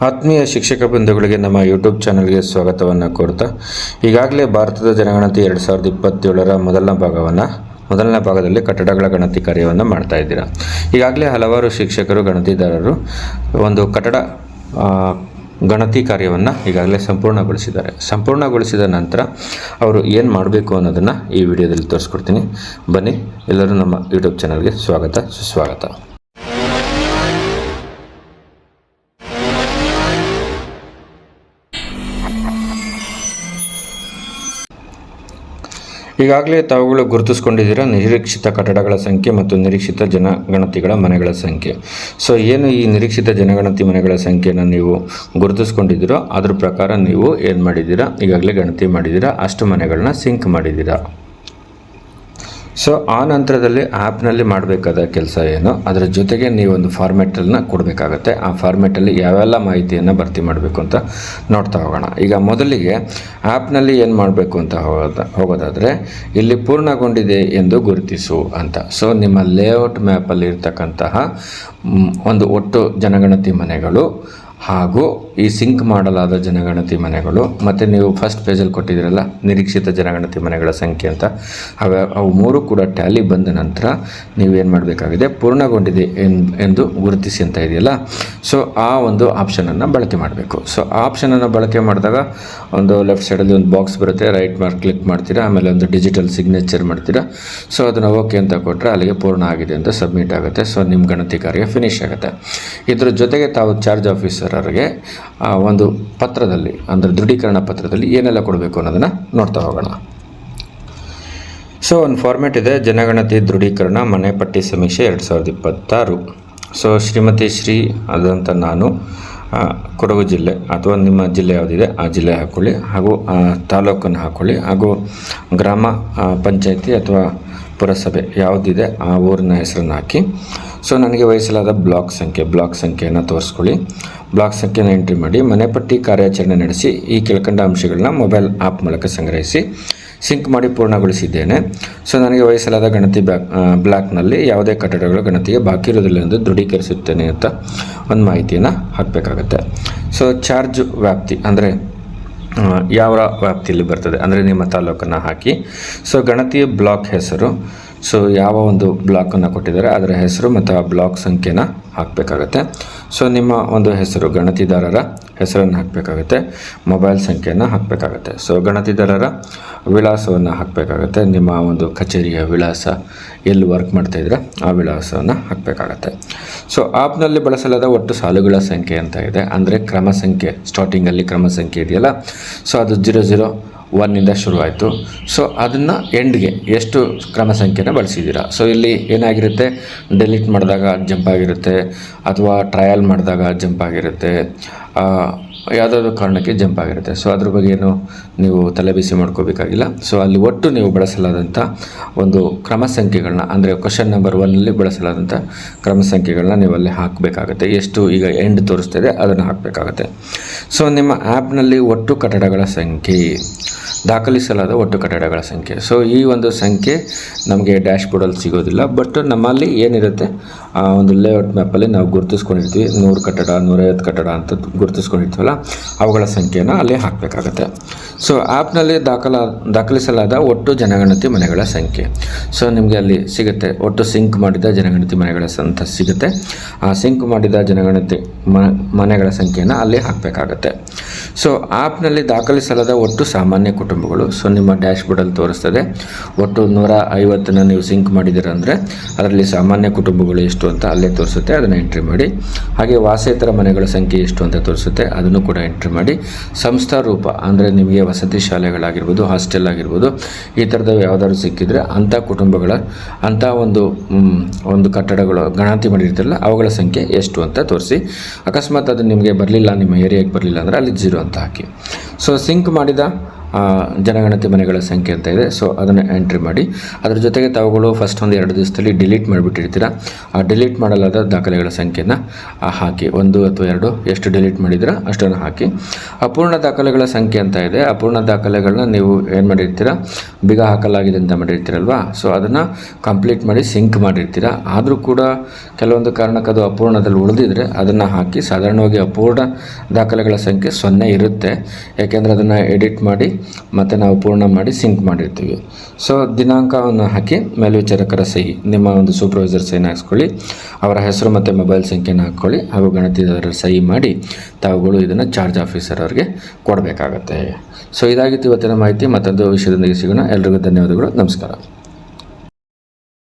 ಆತ್ಮೀಯ ಶಿಕ್ಷಕ ಬಂಧುಗಳಿಗೆ ನಮ್ಮ ಯೂಟ್ಯೂಬ್ ಚಾನಲ್ಗೆ ಸ್ವಾಗತವನ್ನು ಕೋರ್ತಾ ಈಗಾಗಲೇ ಭಾರತದ ಜನಗಣತಿ 2027ರ ಮೊದಲನೇ ಭಾಗದಲ್ಲಿ ಕಟ್ಟಡಗಳ ಗಣತಿ ಕಾರ್ಯವನ್ನು ಮಾಡ್ತಾ ಇದ್ದೀರಾ. ಈಗಾಗಲೇ ಹಲವಾರು ಶಿಕ್ಷಕರು ಗಣತಿದಾರರು ಒಂದು ಕಟ್ಟಡ ಗಣತಿ ಕಾರ್ಯವನ್ನು ಈಗಾಗಲೇ ಸಂಪೂರ್ಣಗೊಳಿಸಿದ್ದಾರೆ. ಸಂಪೂರ್ಣಗೊಳಿಸಿದ ನಂತರ ಅವರು ಏನು ಮಾಡಬೇಕು ಅನ್ನೋದನ್ನು ಈ ವಿಡಿಯೋದಲ್ಲಿ ತೋರಿಸ್ಕೊಡ್ತೀನಿ. ಬನ್ನಿ, ಎಲ್ಲರೂ ನಮ್ಮ ಯೂಟ್ಯೂಬ್ ಚಾನಲ್ಗೆ ಸುಸ್ವಾಗತ. ಈಗಾಗಲೇ ತಾವುಗಳು ಗುರುತಿಸ್ಕೊಂಡಿದ್ದೀರಾ ನಿರೀಕ್ಷಿತ ಕಟ್ಟಡಗಳ ಸಂಖ್ಯೆ ಮತ್ತು ನಿರೀಕ್ಷಿತ ಜನಗಣತಿಗಳ ಮನೆಗಳ ಸಂಖ್ಯೆ. ಸೊ ಏನು ಈ ನಿರೀಕ್ಷಿತ ಜನಗಣತಿ ಮನೆಗಳ ಸಂಖ್ಯೆಯನ್ನು ನೀವು ಗುರುತಿಸ್ಕೊಂಡಿದ್ದೀರೋ ಅದ್ರ ಪ್ರಕಾರ ನೀವು ಏನು ಮಾಡಿದ್ದೀರಾ, ಈಗಾಗಲೇ ಗಣತಿ ಮಾಡಿದ್ದೀರಾ, ಅಷ್ಟು ಮನೆಗಳನ್ನ ಸಿಂಕ್ ಮಾಡಿದ್ದೀರಾ. ಸೊ ಆ ನಂತರದಲ್ಲಿ ಆ್ಯಪ್ನಲ್ಲಿ ಮಾಡಬೇಕಾದ ಕೆಲಸ ಏನು, ಅದರ ಜೊತೆಗೆ ನೀವೊಂದು ಫಾರ್ಮೆಟನ್ನು ಕೊಡಬೇಕಾಗತ್ತೆ. ಆ ಫಾರ್ಮೆಟಲ್ಲಿ ಯಾವೆಲ್ಲ ಮಾಹಿತಿಯನ್ನು ಭರ್ತಿ ಮಾಡಬೇಕು ಅಂತ ನೋಡ್ತಾ ಹೋಗೋಣ. ಈಗ ಮೊದಲಿಗೆ ಆ್ಯಪ್ನಲ್ಲಿ ಏನು ಮಾಡಬೇಕು ಅಂತ ಹೋಗೋದಾದರೆ ಇಲ್ಲಿ ಪೂರ್ಣಗೊಂಡಿದೆ ಎಂದು ಗುರುತಿಸು ಅಂತ. ಸೊ ನಿಮ್ಮ ಲೇಔಟ್ ಮ್ಯಾಪಲ್ಲಿ ಇರ್ತಕ್ಕಂತಹ ಒಂದು ಒಟ್ಟು ಜನಗಣತಿ ಮನೆಗಳು ಹಾಗೂ ಈ ಸಿಂಕ್ ಮಾಡಲಾದ ಜನಗಣತಿ ಮನೆಗಳು ಮತ್ತು ನೀವು ಫಸ್ಟ್ ಪೇಜಲ್ಲಿ ಕೊಟ್ಟಿದ್ದೀರಲ್ಲ ನಿರೀಕ್ಷಿತ ಜನಗಣತಿ ಮನೆಗಳ ಸಂಖ್ಯೆ ಅಂತ, ಅವು ಮೂರು ಕೂಡ ಟ್ಯಾಲಿ ಬಂದ ನಂತರ ನೀವೇನು ಮಾಡಬೇಕಾಗಿದೆ, ಪೂರ್ಣಗೊಂಡಿದೆ ಎಂದು ಗುರುತಿಸಿ ಅಂತ ಇದೆಯಲ್ಲ. ಸೊ ಆ ಒಂದು ಆಪ್ಷನನ್ನು ಬಳಕೆ ಮಾಡಬೇಕು. ಸೊ ಆ ಆಪ್ಷನನ್ನು ಬಳಕೆ ಮಾಡಿದಾಗ ಒಂದು ಲೆಫ್ಟ್ ಸೈಡಲ್ಲಿ ಒಂದು ಬಾಕ್ಸ್ ಬರುತ್ತೆ, ರೈಟ್ ಮಾರ್ಕ್ ಕ್ಲಿಕ್ ಮಾಡ್ತೀರಾ, ಆಮೇಲೆ ಒಂದು ಡಿಜಿಟಲ್ ಸಿಗ್ನೇಚರ್ ಮಾಡ್ತೀರಾ. ಸೊ ಅದನ್ನು ಓಕೆ ಅಂತ ಕೊಟ್ಟರೆ ಅಲ್ಲಿಗೆ ಪೂರ್ಣ ಆಗಿದೆ ಅಂತ ಸಬ್ಮಿಟ್ ಆಗುತ್ತೆ. ಸೊ ನಿಮ್ಮ ಗಣತಿ ಕಾರ್ಯ ಫಿನಿಶ್ ಆಗುತ್ತೆ. ಇದ್ರ ಜೊತೆಗೆ ತಾವು ಚಾರ್ಜ್ ಆಫೀಸರ್ಗೆ ಒಂದು ಪತ್ರದಲ್ಲಿ ಅಂದರೆ ದೃಢೀಕರಣ ಪತ್ರದಲ್ಲಿ ಏನೆಲ್ಲ ಕೊಡಬೇಕು ಅನ್ನೋದನ್ನು ನೋಡ್ತಾ ಹೋಗೋಣ. ಸೊ ಒಂದು ಫಾರ್ಮ್ಯಾಟ್ ಇದೆ, ಜನಗಣತಿ ದೃಢೀಕರಣ ಮನೆ ಪಟ್ಟಿ ಸಮೀಕ್ಷೆ 2026. ಸೊ ಶ್ರೀಮತಿ ಶ್ರೀ ಆದಂಥ ನಾನು ಕೊಡಗು ಜಿಲ್ಲೆ ಅಥವಾ ನಿಮ್ಮ ಜಿಲ್ಲೆ ಯಾವುದಿದೆ ಆ ಜಿಲ್ಲೆ ಹಾಕ್ಕೊಳ್ಳಿ, ಹಾಗೂ ತಾಲೂಕನ್ನು ಹಾಕ್ಕೊಳ್ಳಿ, ಹಾಗೂ ಗ್ರಾಮ ಪಂಚಾಯಿತಿ ಅಥವಾ ಪುರಸಭೆ ಯಾವುದಿದೆ ಆ ಊರಿನ ಹೆಸರನ್ನು ಹಾಕಿ. ಸೊ ನನಗೆ ವಹಿಸಲಾದ ಬ್ಲಾಕ್ ಸಂಖ್ಯೆಯನ್ನು ತೋರಿಸ್ಕೊಳ್ಳಿ. ಬ್ಲಾಕ್ ಸಂಖ್ಯೆನ ಎಂಟ್ರಿ ಮಾಡಿ ಮನೆಪಟ್ಟಿ ಕಾರ್ಯಾಚರಣೆ ನಡೆಸಿ ಈ ಕೆಳಕಂಡ ಅಂಶಗಳನ್ನ ಮೊಬೈಲ್ ಆ್ಯಪ್ ಮೂಲಕ ಸಂಗ್ರಹಿಸಿ ಸಿಂಕ್ ಮಾಡಿ ಪೂರ್ಣಗೊಳಿಸಿದ್ದೇನೆ. ಸೊ ನನಗೆ ವಹಿಸಲಾದ ಗಣತಿ ಬ್ಲಾಕ್ನಲ್ಲಿ ಯಾವುದೇ ಕಟ್ಟಡಗಳು ಗಣತಿಗೆ ಬಾಕಿ ಇರುವುದಿಲ್ಲ ಎಂದು ದೃಢೀಕರಿಸುತ್ತೇನೆ ಅಂತ ಒಂದು ಮಾಹಿತಿಯನ್ನು ಹಾಕಬೇಕಾಗತ್ತೆ. ಸೊ ಚಾರ್ಜ್ ವ್ಯಾಪ್ತಿ ಅಂದರೆ ಯಾವ ವ್ಯಾಪ್ತಿಯಲ್ಲಿ ಬರ್ತದೆ ಅಂದರೆ ನಿಮ್ಮ ತಾಲೂಕನ್ನು ಹಾಕಿ. ಸೊ ಗಣತಿಯ ಬ್ಲಾಕ್ ಹೆಸರು, ಸೊ ಯಾವ ಒಂದು ಬ್ಲಾಕನ್ನು ಕೊಟ್ಟಿದ್ದಾರೆ ಅದರ ಹೆಸರು ಮತ್ತು ಆ ಬ್ಲಾಕ್ ಸಂಖ್ಯೆನ ಹಾಕಬೇಕಾಗತ್ತೆ. ಸೊ ನಿಮ್ಮ ಒಂದು ಹೆಸರು ಗಣತಿದಾರರ ಹೆಸರನ್ನು ಹಾಕಬೇಕಾಗತ್ತೆ, ಮೊಬೈಲ್ ಸಂಖ್ಯೆಯನ್ನು ಹಾಕಬೇಕಾಗತ್ತೆ. ಸೊ ಗಣತಿದಾರರ ವಿಳಾಸವನ್ನು ಹಾಕಬೇಕಾಗತ್ತೆ, ನಿಮ್ಮ ಒಂದು ಕಚೇರಿಯ ವಿಳಾಸ, ಎಲ್ಲಿ ವರ್ಕ್ ಮಾಡ್ತಾಯಿದ್ರೆ ಆ ವಿಳಾಸವನ್ನು ಹಾಕಬೇಕಾಗತ್ತೆ. ಸೊ ಆ್ಯಪ್ನಲ್ಲಿ ಬಳಸಲಾದ ಒಟ್ಟು ಸಾಲುಗಳ ಸಂಖ್ಯೆ ಅಂತ ಇದೆ, ಅಂದರೆ ಕ್ರಮ ಸಂಖ್ಯೆ, ಸ್ಟಾರ್ಟಿಂಗಲ್ಲಿ ಕ್ರಮ ಸಂಖ್ಯೆ ಇದೆಯಲ್ಲ, ಸೊ ಅದು 001 ಶುರುವಾಯಿತು. ಸೊ ಅದನ್ನು ಎಂಡ್ಗೆ ಎಷ್ಟು ಕ್ರಮ ಸಂಖ್ಯೆನ ಬಳಸಿದ್ದೀರಾ. ಸೊ ಇಲ್ಲಿ ಏನಾಗಿರುತ್ತೆ, ಡಿಲೀಟ್ ಮಾಡಿದಾಗ ಜಂಪ್ ಆಗಿರುತ್ತೆ, ಅಥವಾ ಟ್ರಯಲ್ ಮಾಡಿದಾಗ ಜಂಪ್ ಆಗಿರುತ್ತೆ, ಯಾವುದಾದ್ರೂ ಕಾರಣಕ್ಕೆ ಜಂಪ್ ಆಗಿರುತ್ತೆ. ಸೊ ಅದ್ರ ಬಗ್ಗೆ ಏನು ನೀವು ತಲೆ ಬಿಸಿ ಮಾಡ್ಕೋಬೇಕಾಗಿಲ್ಲ. ಸೊ ಅಲ್ಲಿ ಒಟ್ಟು ನೀವು ಬಳಸಲಾದಂಥ ಒಂದು ಕ್ರಮ ಸಂಖ್ಯೆಗಳನ್ನ ಅಂದರೆ ಕ್ವಶನ್ ನಂಬರ್ 1ನಲ್ಲಿ ಬಳಸಲಾದಂಥ ಕ್ರಮ ಸಂಖ್ಯೆಗಳನ್ನ ನೀವು ಅಲ್ಲಿ ಹಾಕಬೇಕಾಗುತ್ತೆ. ಎಷ್ಟು ಈಗ ಎಂಡ್ ತೋರಿಸ್ತಿದೆ ಅದನ್ನು ಹಾಕಬೇಕಾಗುತ್ತೆ. ಸೊ ನಿಮ್ಮ ಆ್ಯಪ್ನಲ್ಲಿ ಒಟ್ಟು ಕಟ್ಟಡಗಳ ಸಂಖ್ಯೆ, ದಾಖಲಿಸಲಾದ ಒಟ್ಟು ಕಟ್ಟಡಗಳ ಸಂಖ್ಯೆ. ಸೊ ಈ ಒಂದು ಸಂಖ್ಯೆ ನಮಗೆ ಡ್ಯಾಶ್ಬೋರ್ಡಲ್ಲಿ ಸಿಗೋದಿಲ್ಲ, ಬಟ್ ನಮ್ಮಲ್ಲಿ ಏನಿರುತ್ತೆ ಒಂದು ಲೇಔಟ್ ಮ್ಯಾಪಲ್ಲಿ ನಾವು ಗುರುತಿಸ್ಕೊಂಡಿರ್ತೀವಿ, 100 ಕಟ್ಟಡ 150 ಕಟ್ಟಡ ಅಂತ ಗುರುತಿಸ್ಕೊಂಡಿರ್ತೀವಲ್ಲ, ಅವುಗಳ ಸಂಖ್ಯೆಯನ್ನು ಅಲ್ಲಿ ಹಾಕಬೇಕಾಗತ್ತೆ. ಸೊ ಆ್ಯಪ್ನಲ್ಲಿ ದಾಖಲಿಸಲಾದ ಒಟ್ಟು ಜನಗಣತಿ ಮನೆಗಳ ಸಂಖ್ಯೆ. ಸೊ ನಿಮಗೆ ಅಲ್ಲಿ ಸಿಗುತ್ತೆ, ಒಟ್ಟು ಸಿಂಕ್ ಮಾಡಿದ ಜನಗಣತಿ ಮನೆಗಳ ಅಂತ ಸಿಗುತ್ತೆ. ಆ ಸಿಂಕ್ ಮಾಡಿದ ಜನಗಣತಿ ಮನೆಗಳ ಸಂಖ್ಯೆಯನ್ನು ಅಲ್ಲಿ ಹಾಕಬೇಕಾಗತ್ತೆ. ಸೊ ಆ್ಯಪ್ನಲ್ಲಿ ದಾಖಲಿಸಲಾದ ಒಟ್ಟು ಸಾಮಾನ್ಯ ಕುಟುಂಬಗಳು. ಸೊ ನಿಮ್ಮ ಡ್ಯಾಶ್ಬೋರ್ಡಲ್ಲಿ ತೋರಿಸ್ತದೆ ಒಟ್ಟು 150 ನೀವು ಸಿಂಕ್ ಮಾಡಿದ್ದೀರ ಅಂದರೆ ಅದರಲ್ಲಿ ಸಾಮಾನ್ಯ ಕುಟುಂಬಗಳು ಎಷ್ಟು ಅಂತ ಅಲ್ಲೇ ತೋರಿಸುತ್ತೆ, ಅದನ್ನು ಎಂಟ್ರಿ ಮಾಡಿ. ಹಾಗೆ ವಾಸೇತರ ಮನೆಗಳ ಸಂಖ್ಯೆ ಎಷ್ಟು ಅಂತ ತೋರಿಸುತ್ತೆ, ಅದನ್ನು ಕೂಡ ಎಂಟ್ರಿ ಮಾಡಿ. ಸಂಸ್ಥಾ ರೂಪ ಅಂದರೆ ನಿಮಗೆ ವಸತಿ ಶಾಲೆಗಳಾಗಿರ್ಬೋದು, ಹಾಸ್ಟೆಲ್ ಆಗಿರ್ಬೋದು, ಈ ಥರದವು ಯಾವುದಾದ್ರು ಸಿಕ್ಕಿದರೆ ಅಂಥ ಕುಟುಂಬಗಳ ಅಂಥ ಒಂದು ಕಟ್ಟಡಗಳು ಗಣತಿ ಮಾಡಿರ್ತಾರಲ್ಲ ಅವುಗಳ ಸಂಖ್ಯೆ ಎಷ್ಟು ಅಂತ ತೋರಿಸಿ. ಅಕಸ್ಮಾತ್ ಅದು ನಿಮಗೆ ಬರಲಿಲ್ಲ, ನಿಮ್ಮ ಏರಿಯಾಗೆ ಬರಲಿಲ್ಲ ಅಂದರೆ ಅಲ್ಲಿ 0 ಅಂತ ಹಾಕಿ. ಸೊ ಸಿಂಕ್ ಮಾಡಿದ ಜನಗಣತಿ ಮನೆಗಳ ಸಂಖ್ಯೆ ಅಂತ ಇದೆ. ಸೊ ಅದನ್ನು ಎಂಟ್ರಿ ಮಾಡಿ. ಅದರ ಜೊತೆಗೆ ತಾವುಗಳು ಫಸ್ಟ್ ಒಂದು 2 ದಿವಸದಲ್ಲಿ ಡಿಲೀಟ್ ಮಾಡಿಬಿಟ್ಟಿರ್ತೀರ. ಆ ಡಿಲೀಟ್ ಮಾಡಲಾದ ದಾಖಲೆಗಳ ಸಂಖ್ಯೆನ ಹಾಕಿ, 1 ಅಥವಾ 2 ಎಷ್ಟು ಡಿಲೀಟ್ ಮಾಡಿದ್ದೀರಾ ಅಷ್ಟನ್ನು ಹಾಕಿ. ಅಪೂರ್ಣ ದಾಖಲೆಗಳ ಸಂಖ್ಯೆ ಅಂತ ಇದೆ. ಅಪೂರ್ಣ ದಾಖಲೆಗಳನ್ನ ನೀವು ಏನು ಮಾಡಿರ್ತೀರ, ಬಿಗ ಹಾಕಲಾಗಿದೆ ಅಂತ ಮಾಡಿರ್ತೀರಲ್ವಾ. ಸೊ ಅದನ್ನು ಕಂಪ್ಲೀಟ್ ಮಾಡಿ ಸಿಂಕ್ ಮಾಡಿರ್ತೀರ. ಆದರೂ ಕೂಡ ಕೆಲವೊಂದು ಕಾರಣಕ್ಕೆ ಅದು ಅಪೂರ್ಣದಲ್ಲಿ ಉಳಿದಿದ್ರೆ ಅದನ್ನು ಹಾಕಿ. ಸಾಧಾರಣವಾಗಿ ಅಪೂರ್ಣ ದಾಖಲೆಗಳ ಸಂಖ್ಯೆ 0 ಇರುತ್ತೆ, ಯಾಕೆಂದರೆ ಅದನ್ನು ಎಡಿಟ್ ಮಾಡಿ ಮತ್ತು ನಾವು ಪೂರ್ಣ ಮಾಡಿ ಸಿಂಕ್ ಮಾಡಿರ್ತೀವಿ. ಸೊ ದಿನಾಂಕವನ್ನು ಹಾಕಿ ಮೇಲ್ವಿಚಾರಕರ ಸಹಿ, ನಿಮ್ಮ ಒಂದು ಸೂಪರ್ವೈಸರ್ ಸಹಿನ ಹಾಕ್ಸ್ಕೊಳ್ಳಿ, ಅವರ ಹೆಸರು ಮತ್ತು ಮೊಬೈಲ್ ಸಂಖ್ಯೆನ ಹಾಕ್ಕೊಳ್ಳಿ, ಹಾಗೂ ಗಣತಿದಾರರ ಸಹಿ ಮಾಡಿ ತಾವುಗಳು ಇದನ್ನು ಚಾರ್ಜ್ ಆಫೀಸರ್ ಅವರಿಗೆ ಕೊಡಬೇಕಾಗತ್ತೆ. ಸೊ ಇದಾಗಿತ್ತು ಇವತ್ತಿನ ಮಾಹಿತಿ. ಮತ್ತೊಂದು ವಿಷಯದೊಂದಿಗೆ ಸಿಗೋಣ. ಎಲ್ರಿಗೂ ಧನ್ಯವಾದಗಳು. ನಮಸ್ಕಾರ.